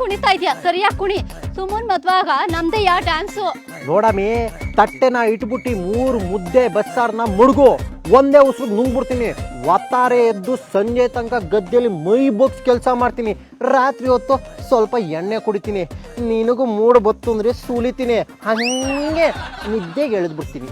ಕುಣಿತಾ ಇದ್ಯಾ ಸರಿಯಾಗಿ ಕುಣಿ. ಸುಮ್ಮನ್ ಮದ್ವಾಗ ನಮ್ದೇ ಯಾ ಡ್ಯಾನ್ಸು. ನೋಡಮ್ಮಿ, ತಟ್ಟೆನ ಇಟ್ಬಿಟ್ಟು 3 ಮುದ್ದೆ ಬಸ್ಸಾರನ್ನ ಮುಳುಗು, ಒಂದೇ ಉಸಿರು ನುಂಗ್ಬಿಡ್ತೀನಿ. ಒತ್ತಾರೆ ಎದ್ದು ಸಂಜೆ ತನಕ ಗದ್ದೆಯಲ್ಲಿ ಮೈ ಬಗ್ಸ್ ಕೆಲಸ ಮಾಡ್ತೀನಿ. ರಾತ್ರಿ ಹೊತ್ತು ಸ್ವಲ್ಪ ಎಣ್ಣೆ ಕುಡಿತೀನಿ. ನಿನಗೂ ಮೂಡ್ ಬತ್ತು ಅಂದ್ರೆ ಸುಲಿತೀನಿ, ಹಂಗೆ ನಿದ್ದೆಗೆ ಎಳೆದ್ಬಿಡ್ತೀನಿ.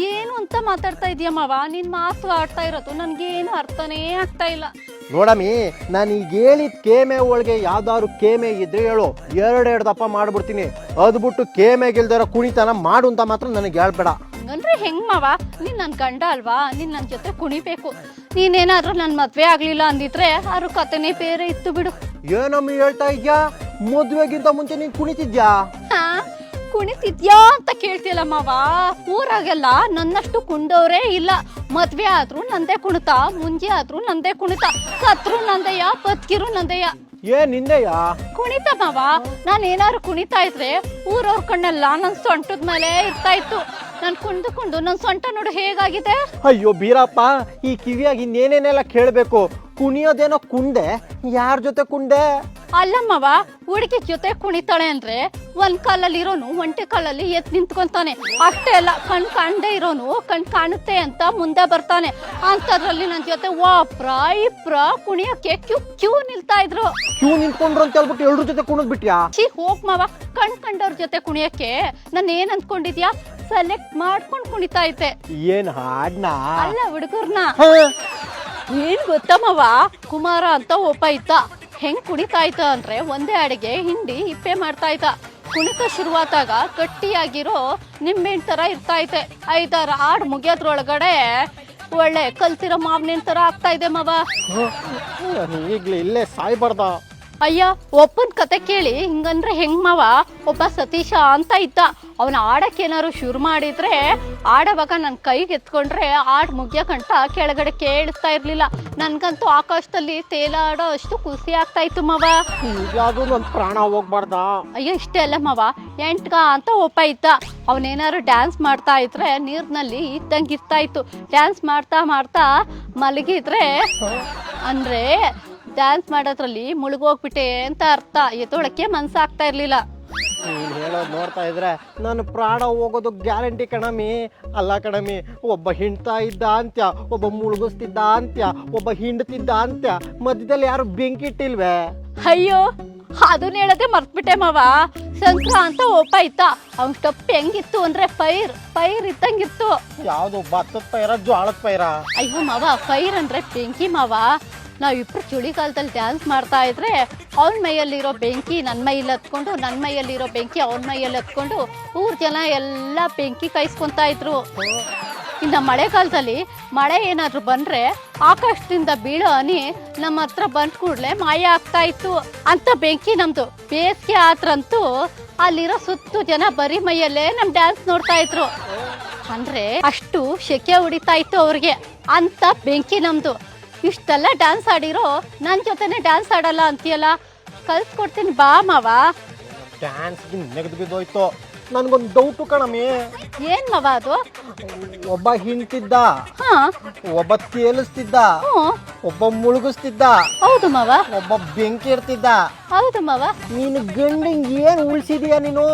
ಏನು ಅಂತ ಮಾತಾಡ್ತಾ ಇದೀಯ ಮಾವ? ನಿನ್ ಮಾತು ಆಡ್ತಾ ಇರೋದು ನನ್ಗೇನು ಅರ್ಥನೇ ಆಗ್ತಾ ಇಲ್ಲ. ನೋಡಮ್ಮಿ, ನಾನು ಈಗ ಹೇಳಿದ ಕೇಮೆ ಒಳಗೆ ಯಾವ್ದಾದ್ರು ಕೇಮೆ ಇದ್ರೆ ಹೇಳು, 2 ದಪ್ಪ ಮಾಡ್ಬಿಡ್ತೀನಿ. ಅದ್ಬಿಟ್ಟು ಕೇಮೆ ಗೆಲ್ದಾರ ಕುಣಿತನ ಮಾಡು ಅಂತ ಮಾತ್ರ ನನಗೆ ಹೇಳ್ಬೇಡ. ಹಂಗಂದ್ರೆ ಹೆಂಗ್ ಮಾವ? ನೀನ್ ನನ್ ಗಂಡ ಅಲ್ವಾ? ನೀನ್ ನನ್ ಜೊತೆ ಕುಣಿಬೇಕು. ನೀನೇನಾದ್ರೂ ನನ್ ಮದ್ವೆ ಆಗ್ಲಿಲ್ಲ ಅಂದಿದ್ರೆ ಅವ್ರ ಕಥೆನೇ ಬೇರೆ ಇತ್ತು ಬಿಡು. ಏನಮ್ಮಿ ಹೇಳ್ತಾ ಇದ್ಯಾ? ಮದ್ವೆಗಿಂತ ಮುಂಚೆ ನೀನ್ ಕುಣಿತಿದ್ಯಾ? ಹಾ, ಕುಣಿತಿದ್ಯಾ ಅಂತ ಕೇಳ್ತಿಯಲ್ಲ ಮಾವ. ಊರಾಗೆಲ್ಲ ನನ್ನಷ್ಟು ಕುಂಡವ್ರೇ ಇಲ್ಲ. ಮದ್ವೆ ಆದ್ರೂ ನಂದೇ ಕುಣಿತ, ಮುಂಜೆ ಆದ್ರೂ ನಂದೇ ಕುಣಿತ, ಸತ್ರು ನಂದಯ್ಯ, ಬದುಕಿರು ನಂದಯ್ಯ. ನಿಂದೆಯಾ ಕುಣಿತ ಮಾವ. ನಾನ್ ಏನಾದ್ರು ಕುಣಿತಾ ಇದ್ರೆ ಊರವ್ರ ಕಣ್ಣೆಲ್ಲ ನನ್ ಸೊಂಟದ ಮೇಲೆ ಇರ್ತಾ ಇತ್ತು. ನಾನ್ ಕುಂದು ನನ್ ಸೊಂಟ ನೋಡು ಹೇಗಾಗಿದೆ. ಅಯ್ಯೋ ಬೀರಪ್ಪ, ಈ ಕಿವಿಯಾಗಿ ಇನ್ನೇನೇನೆಲ್ಲ ಕೇಳ್ಬೇಕು. ಕುಣಿಯೋದೇನೋ ಕುಂಡೆ, ಯಾರ ಜೊತೆ ಕುಂಡೆ? ಅಲ್ಲಮ್ಮವ, ಹುಡುಗಿ ಜೊತೆ ಕುಣಿತಾಳೆ ಅಂದ್ರೆ ಒಂದ್ ಕಾಲಲ್ಲಿ ಇರೋನು ಒಂಟೆ ಕಾಲಲ್ಲಿ ಎತ್ ನಿಂತ್ಕೊಂತಾನೆ. ಅಷ್ಟೇ ಅಲ್ಲ, ಕಣ್ ಕಾಣದೆ ಇರೋನು ಕಣ್ ಕಾಣುತ್ತೆ ಅಂತ ಮುಂದೆ ಬರ್ತಾನೆ. ಅಂತದ್ರಲ್ಲಿ ನನ್ ಜೊತೆ ಒಬ್ರ ಇಬ್ರ ಕುಣಿಯಕ್ಕೆ ಕ್ಯೂ ನಿಲ್ತಾ ಇದ್ರು. ಕ್ಯೂ ನಿಂತ್ಕೊಂಡ್ರು ಅಂತ ಹೇಳ್ಬಿಟ್ಟು 2 ಜೊತೆ ಕುಣಿದ್ ಬಿಟ್ಯಾ? ಹೋಗ್ ಮಾವ, ಕಂಡವ್ರ ಜೊತೆ ಕುಣಿಯಕ್ಕೆ ನಾನು ಏನ್ ಅನ್ಕೊಂಡಿದ್ಯಾ? ಸೆಲೆಕ್ಟ್ ಮಾಡ್ಕೊಂಡ್ ಕುಣಿತಾ ಇದ್ದೆ. ಏನ್ ಹಾಡ್ನ? ಅಲ್ಲ, ಹುಡುಗರ್ನ. ಏನ್ ಗೊತ್ತಮ್ಮವ, ಕುಮಾರ ಅಂತ ಒಬ್ಬ ಇದ್ದ. ಹೆಂಗ್ ಕುಣಿತಾ ಇದ್ದ ಅಂದ್ರೆ ಒಂದೇ ಅಡಿಗೆ ಹಿಂಡಿ ಇಪ್ಪೆ ಮಾಡ್ತಾ ಇದ್ದ. ಕುಣಿತ ಶುರುವಾದಾಗ ಗಟ್ಟಿಯಾಗಿರೋ ನಿಂಬೆಹಣ್ಣು ತರ ಇರ್ತಾ ಐತೆ. 5-6 ಹಾಡು ಮುಗಿಯೋದ್ರೊಳಗಡೆ ಒಳ್ಳೆ ಕಲ್ತಿರೋ ಮಾವಿನ ತರ ಆಗ್ತಾ ಇದೆ ಮಾವ. ಈಗ್ಲೇ ಇಲ್ಲೇ ಸಾಯ್ಬಾರ್ದ? ಅಯ್ಯ, ಒಪ್ಪನ್ ಕತೆ ಕೇಳಿ ಹಿಂಗಂದ್ರೆ ಹೆಂಗ್ ಮಾವ? ಒಬ್ಬ ಸತೀಶ ಅಂತ ಇದ್ದ. ಅವನ ಆಡಕ್ಕೆ ಏನಾದ್ರು ಶುರು ಮಾಡಿದ್ರೆ ಆಡವಾಗ ನನ್ ಕೈಗೆ ಎತ್ಕೊಂಡ್ರೆ ಆಡ್ ಮುಗಿಯ ಕಂಟ ಕೆಳಗಡೆ ಕೇಳಿಸ್ತಾ ಇರ್ಲಿಲ್ಲ. ನನ್ಗಂತೂ ಆಕಾಶದಲ್ಲಿ ತೇಲಾಡೋ ಅಷ್ಟು ಖುಷಿ ಆಗ್ತಾ ಇತ್ತು ಮಾವ. ಈಗಾದ್ರೂ ನನ್ ಪ್ರಾಣ ಹೋಗ್ಬಾರ್ದ? ಅಯ್ಯೋ, ಇಷ್ಟೇ ಅಲ್ಲ ಮಾವ, ಎಂಟ್ಗ ಅಂತ ಒಬ್ಬ ಇದ್ದ. ಅವನೇನಾದ್ರು ಡ್ಯಾನ್ಸ್ ಮಾಡ್ತಾ ಇದ್ರೆ ನೀರ್ನಲ್ಲಿ ಇದ್ದಂಗೆ ಇರ್ತಾ ಇತ್ತು. ಡ್ಯಾನ್ಸ್ ಮಾಡ್ತಾ ಮಾಡ್ತಾ ಮಲಗಿದ್ರೆ ಅಂದ್ರೆ ಡ್ಯಾನ್ಸ್ ಮಾಡೋದ್ರಲ್ಲಿ ಮುಳುಗೋಗ್ಬಿಟ್ಟೆ ಅಂತ ಅರ್ಥ. ಎತ್ತೊಳಕ್ಕೆ ಮನ್ಸಾಗ್ತಾ ಇರ್ಲಿಲ್ಲ. ನೀನ್ ಹೇಳೋದ್ ನೋಡ್ತಾ ಇದ್ರೆ ನಾನು ಪ್ರಾಣ ಹೋಗೋದು ಗ್ಯಾರಂಟಿ ಕಣಮಿ. ಅಲ್ಲ ಕಣಮಿ, ಒಬ್ಬ ಹಿಂಡ್ತಾ ಇದ್ದ ಅಂತ್ಯ, ಒಬ್ಬ ಮುಳುಗಿಸ್ತಿದ್ದ ಅಂತ್ಯ, ಒಬ್ಬ ಹಿಂಡ್ತಿದ್ದ ಅಂತ್ಯ, ಮಧ್ಯದಲ್ಲಿ ಯಾರು ಬೆಂಕಿ ಇಟ್ಟಿಲ್ವೇ? ಅಯ್ಯೋ, ಅದನ್ನ ಹೇಳದೆ ಮರ್ತ್ಬಿಟ್ಟೆ ಮಾವ. ಶಂಕರ ಅಂತ ಒಬ್ಬ ಇತ್ತ. ಅವ್ನ ಟಪ್ ಹೆಂಗಿತ್ತು ಅಂದ್ರೆ ಫೈರ್ ಇದ್ದಂಗಿತ್ತು. ಯಾವ್ದು, ಭತ್ತದ ಪೈರ ಜೋಳದ ಪೈರ? ಅಯ್ಯೋ ಮಾವ, ಫೈರ್ ಅಂದ್ರೆ ಬೆಂಕಿ ಮಾವ. ನಾವಿಬ್ರು ಚಳಿಗಾಲದಲ್ಲಿ ಡ್ಯಾನ್ಸ್ ಮಾಡ್ತಾ ಇದ್ರೆ ಅವನ ಮೈಯಲ್ಲಿರೋ ಬೆಂಕಿ ನನ್ನ ಮೈಯಲ್ಲಿ ಹತ್ಕೊಂಡು, ನನ್ನ ಮೈಯಲ್ಲಿರೋ ಬೆಂಕಿ ಅವನ ಮೈಯಲ್ಲಿ ಹತ್ಕೊಂಡು ಊರ್ ಜನ ಎಲ್ಲ ಬೆಂಕಿ ಕಾಯಿಸ್ಕೊಂತಾ ಇದ್ರು. ಇನ್ನು ಮಳೆಗಾಲದಲ್ಲಿ ಮಳೆ ಏನಾದ್ರು ಬಂದ್ರೆ ಆಕಾಶದಿಂದ ಬೀಳೋ ಹನಿ ನಮ್ಮ ಹತ್ರ ಬಂದ್ ಕೂಡ್ಲೆ ಮಾಯ ಆಗ್ತಾ ಇತ್ತು. ಅಂತ ಬೆಂಕಿ ನಮ್ದು. ಬೇಸಿಗೆ ಆದ್ರಂತೂ ಅಲ್ಲಿರೋ ಸುತ್ತು ಜನ ಬರೀ ಮೈಯಲ್ಲೇ ನಮ್ ಡ್ಯಾನ್ಸ್ ನೋಡ್ತಾ ಇದ್ರು. ಅಂದ್ರೆ ಅಷ್ಟು ಶೆಕೆ ಹೊಡಿತಾ ಇತ್ತು ಅವ್ರಿಗೆ. ಅಂತ ಬೆಂಕಿ ನಮ್ದು. ಇಷ್ಟೆಲ್ಲ ಡ್ಯಾನ್ಸ್ ಆಡಿರೋ ನನ್ ಜೊತೆನೆ ಡ್ಯಾನ್ಸ್ ಆಡಲ್ಲ ಅಂತೀಯಲ್ಲ? ಕಲ್ಸ್ಕೊಡ್ತೀನಿ ಬಾ ಮಾವ. ಡ್ಯಾನ್ಸ್ ನೆಗದು ಬಿದ್ದೋಯ್ತು. ನನ್ಗೊಂದು ಡೌಟು ಕಣಮಿ. ಏನ್ ಮಾವ ಅದು? ಒಬ್ಬ ಹಿಂಡ್ತಿದ್ದ, ಹಾ, ಒಬ್ಬ ತೇಲಿಸ್ತಿದ್ದ, ಒಬ್ಬ ಮುಳುಗಿಸ್ತಿದ್ದ, ಹೌದು ಮಾವ. ಒಬ್ಬ ಬೆಂಕಿ ಇರ್ತಿದ್ದ. ಹೌದು ಮಾವ. ನೀನು ಗಂಡಂಗ್ ಏನ್ ಉಳ್ಸಿದೀಯ ನೀನು?